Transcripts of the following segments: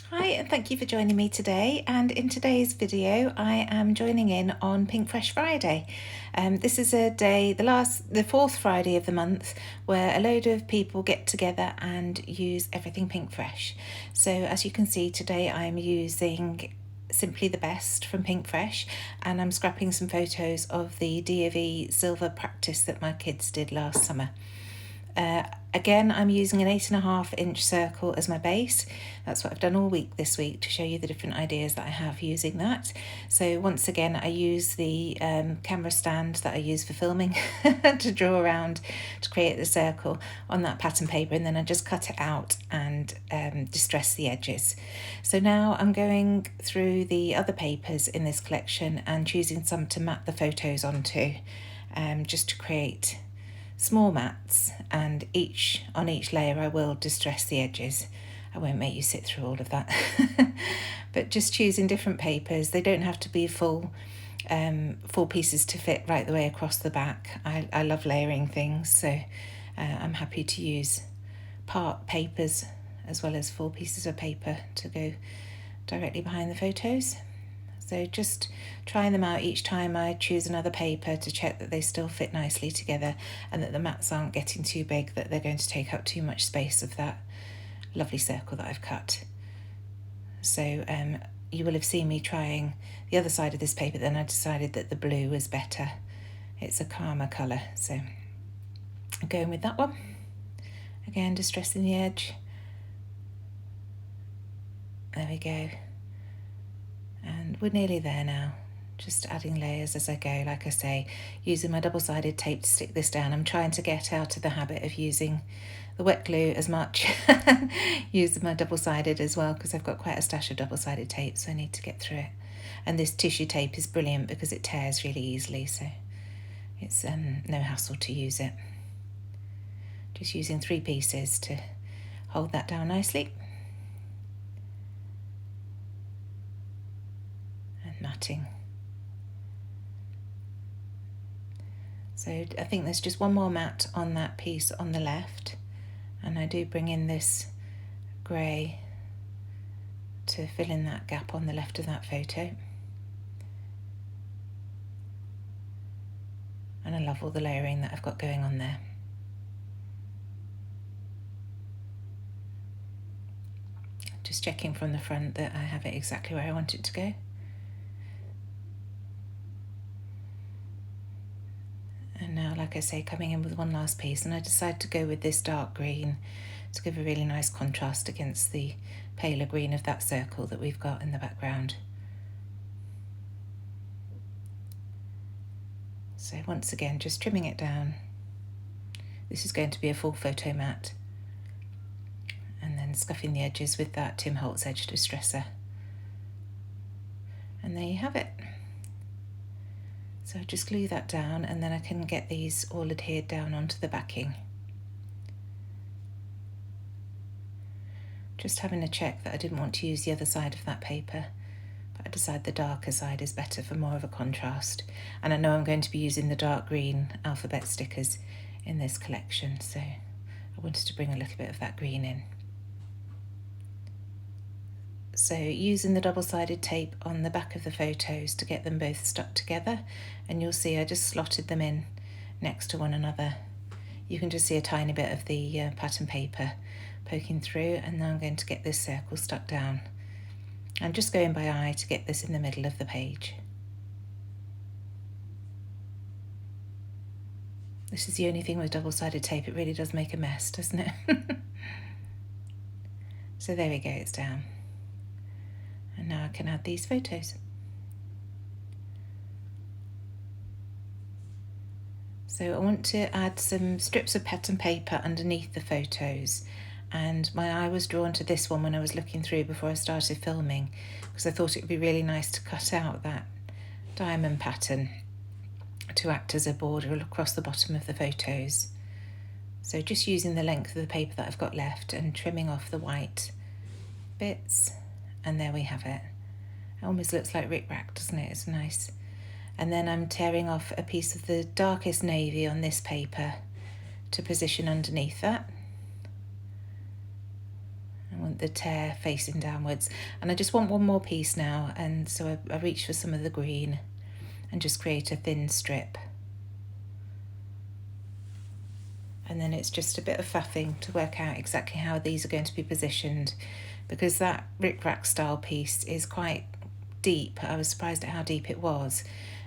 Hi, and thank you for joining me today. And in today's video, I am joining in on Pinkfresh Friday. This is a day, the fourth Friday of the month, where a load of people get together and use everything Pinkfresh. So as you can see today, I'm using Simply the Best from Pinkfresh, and I'm scrapping some photos of the D silver practice that my kids did last summer. Again, I'm using an 8.5-inch circle as my base. That's what I've done all week this week to show you the different ideas that I have using that. So once again, I use the camera stand that I use for filming to draw around to create the circle on that pattern paper, and then I just cut it out and distress the edges. So now I'm going through the other papers in this collection and choosing some to map the photos onto, just to create small mats, and on each layer I will distress the edges. I won't make you sit through all of that but just choosing different papers. They don't have to be full pieces to fit right the way across the back. I love layering things, so I'm happy to use part papers as well as full pieces of paper to go directly behind the photos. So just trying them out each time I choose another paper to check that they still fit nicely together and that the mats aren't getting too big, that they're going to take up too much space of that lovely circle that I've cut. So you will have seen me trying the other side of this paper, then I decided that the blue was better. It's a calmer colour, so I'm going with that one. Again, distressing the edge. There we go. And we're nearly there now, just adding layers as I go. Like I say, using my double-sided tape to stick this down. I'm trying to get out of the habit of using the wet glue as much, using my double-sided as well, because I've got quite a stash of double-sided tape, so I need to get through it. And this tissue tape is brilliant because it tears really easily, so it's no hassle to use it. Just using 3 pieces to hold that down nicely. Matting. So I think there's just one more mat on that piece on the left, and I do bring in this grey to fill in that gap on the left of that photo. And I love all the layering that I've got going on there. Just checking from the front that I have it exactly where I want it to go. And now, like I say, coming in with one last piece, and I decided to go with this dark green to give a really nice contrast against the paler green of that circle that we've got in the background. So once again, just trimming it down. This is going to be a full photo mat. And then scuffing the edges with that Tim Holtz edge distresser. And there you have it. So just glue that down, and then I can get these all adhered down onto the backing. Just having a check that I didn't want to use the other side of that paper, but I decided the darker side is better for more of a contrast. And I know I'm going to be using the dark green alphabet stickers in this collection, so I wanted to bring a little bit of that green in. So using the double-sided tape on the back of the photos to get them both stuck together, and you'll see I just slotted them in next to one another. You can just see a tiny bit of the pattern paper poking through, and now I'm going to get this circle stuck down. I'm just going by eye to get this in the middle of the page. This is the only thing with double-sided tape, it really does make a mess, doesn't it? So there we go, it's down. And now I can add these photos. So I want to add some strips of pattern paper underneath the photos, and my eye was drawn to this one when I was looking through before I started filming, because I thought it would be really nice to cut out that diamond pattern to act as a border across the bottom of the photos. So just using the length of the paper that I've got left and trimming off the white bits, and there we have it. It almost looks like rickrack, doesn't it? It's nice. And then I'm tearing off a piece of the darkest navy on this paper to position underneath that. And want the tear facing downwards. And I just want one more piece now, and so I reach for some of the green and just create a thin strip. And then it's just a bit of faffing to work out exactly how these are going to be positioned, because that rickrack style piece is quite deep. I was surprised at how deep it was.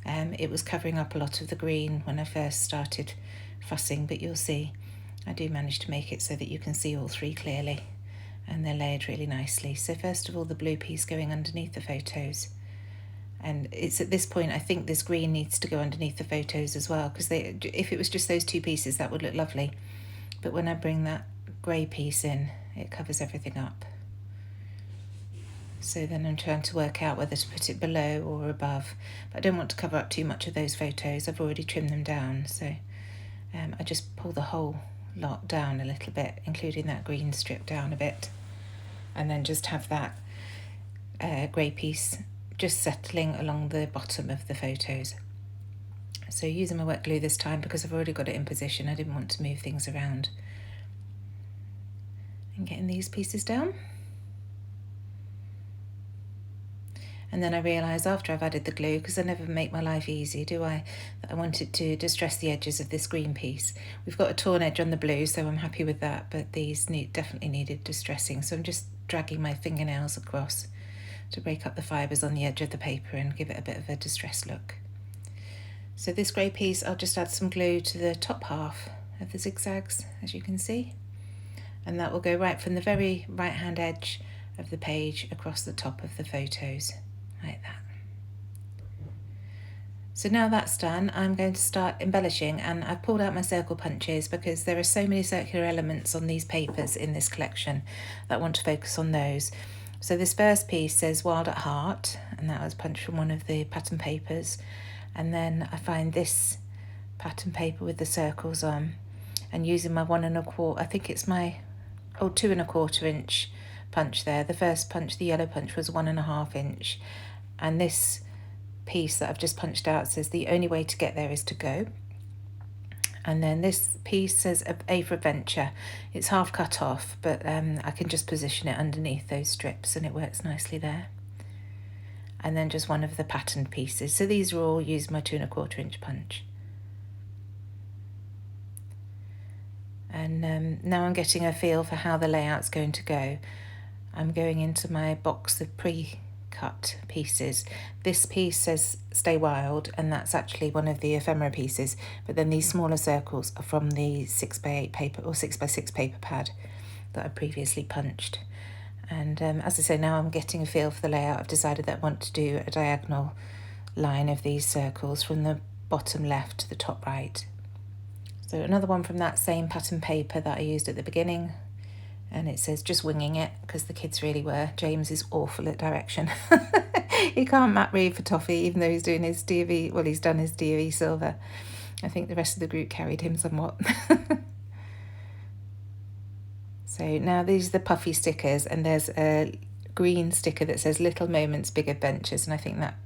It was covering up a lot of the green when I first started fussing, but you'll see I do manage to make it so that you can see all three clearly, and they're layered really nicely. So first of all, the blue piece going underneath the photos, and it's at this point I think this green needs to go underneath the photos as well, because if it was just those two pieces that would look lovely, but when I bring that grey piece in, it covers everything up. So then I'm trying to work out whether to put it below or above, but I don't want to cover up too much of those photos. I've already trimmed them down, so I just pull the whole lot down a little bit, including that green strip down a bit, and then just have that grey piece just settling along the bottom of the photos. So using my wet glue this time, because I've already got it in position, I didn't want to move things around. And getting these pieces down. And then I realised after I've added the glue, because I never make my life easy, do I, that I wanted to distress the edges of this green piece. We've got a torn edge on the blue, so I'm happy with that, but these definitely needed distressing. So I'm just dragging my fingernails across to break up the fibres on the edge of the paper and give it a bit of a distressed look. So this grey piece, I'll just add some glue to the top half of the zigzags, as you can see. And that will go right from the very right-hand edge of the page across the top of the photos. Like that. So now that's done, I'm going to start embellishing, and I've pulled out my circle punches because there are so many circular elements on these papers in this collection that I want to focus on those. So this first piece says Wild at Heart, and that was punched from one of the pattern papers. And then I find this pattern paper with the circles on, and using my 1 1/4, I think it's my 2 1/4 inch punch there. The first punch, the yellow punch, was 1 1/2 inch. And this piece that I've just punched out says the only way to get there is to go. And then this piece says A for Adventure. It's half cut off, but I can just position it underneath those strips and it works nicely there. And then just one of the patterned pieces. So these are all using my 2 1/4 inch punch. And now I'm getting a feel for how the layout's going to go. I'm going into my box of pre-cut pieces. This piece says Stay Wild, and that's actually one of the ephemera pieces, but then these smaller circles are from the 6x8 paper or 6x6 paper pad that I previously punched. And as I say, now I'm getting a feel for the layout. I've decided that I want to do a diagonal line of these circles from the bottom left to the top right. So another one from that same pattern paper that I used at the beginning, and it says Just Winging It, because the kids really were. James is awful at direction. He can't map read for toffee, even though he's doing his DV, well, he's done his DV silver. I think the rest of the group carried him somewhat. So now these are the puffy stickers, and there's a green sticker that says Little Moments, Big Adventures, and I think that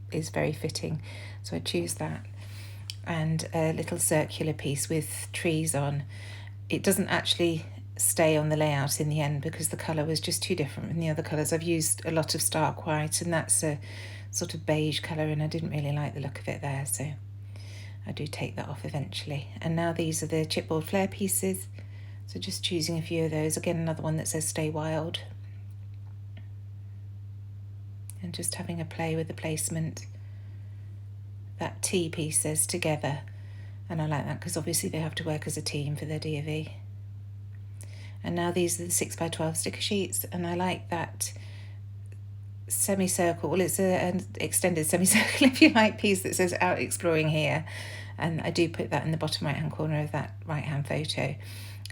is very fitting. So I choose that. And a little circular piece with trees on. It doesn't actually stay on the layout in the end because the colour was just too different from the other colours. I've used a lot of stark white, and that's a sort of beige colour, and I didn't really like the look of it there, so I do take that off eventually. And now these are the chipboard flare pieces, so just choosing a few of those. Again, another one that says Stay Wild, and just having a play with the placement. That T piece says Together, and I like that because obviously they have to work as a team for their DOV. And now these are the 6x12 sticker sheets, and I like that semicircle, well, it's an extended semicircle if you like, piece that says Out Exploring Here, and I do put that in the bottom right hand corner of that right hand photo.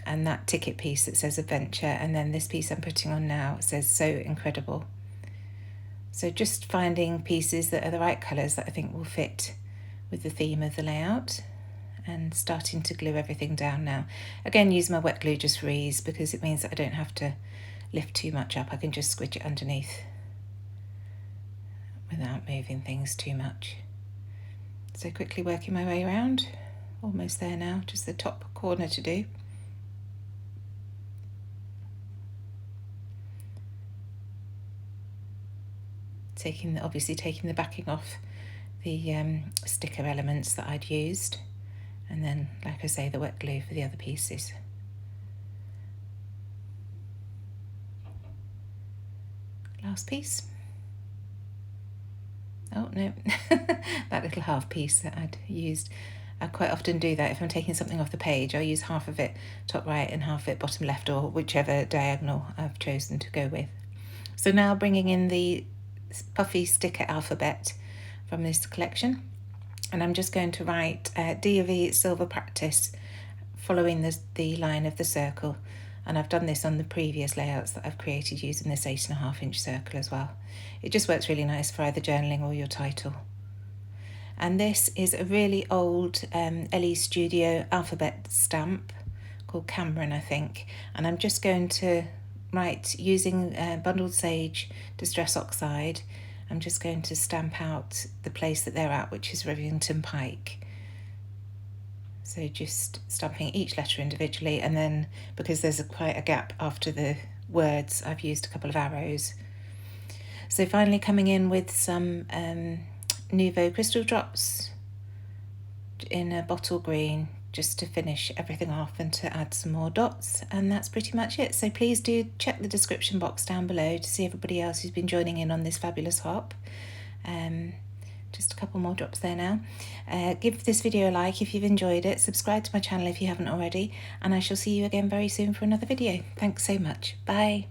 And that ticket piece that says Adventure, and then this piece I'm putting on now says So Incredible. So just finding pieces that are the right colours that I think will fit with the theme of the layout, and starting to glue everything down now. Again, use my wet glue just for ease, because it means that I don't have to lift too much up. I can just squidge it underneath without moving things too much. So quickly working my way around. Almost there now, just the top corner to do. obviously taking the backing off the sticker elements that I'd used, and then, like I say, the wet glue for the other pieces. Last piece. Oh no, that little half piece that I'd used. I quite often do that if I'm taking something off the page. I'll use half of it top right and half of it bottom left, or whichever diagonal I've chosen to go with. So now bringing in the puffy sticker alphabet from this collection, and I'm just going to write D of E Silver Practice following the line of the circle, and I've done this on the previous layouts that I've created using this 8.5-inch circle as well. It just works really nice for either journaling or your title. And this is a really old LE Studio alphabet stamp called Cameron, I think, and I'm just going to write using Bundled Sage Distress Oxide. I'm just going to stamp out the place that they're at, which is Rivington Pike. So just stamping each letter individually, and then because there's quite a gap after the words, I've used a couple of arrows. So finally coming in with some Nouveau Crystal Drops in a bottle green, just to finish everything off and to add some more dots, and that's pretty much it. So please do check the description box down below to see everybody else who's been joining in on this fabulous hop. Just a couple more drops there now. Give this video a like if you've enjoyed it, subscribe to my channel if you haven't already, and I shall see you again very soon for another video. Thanks so much. Bye.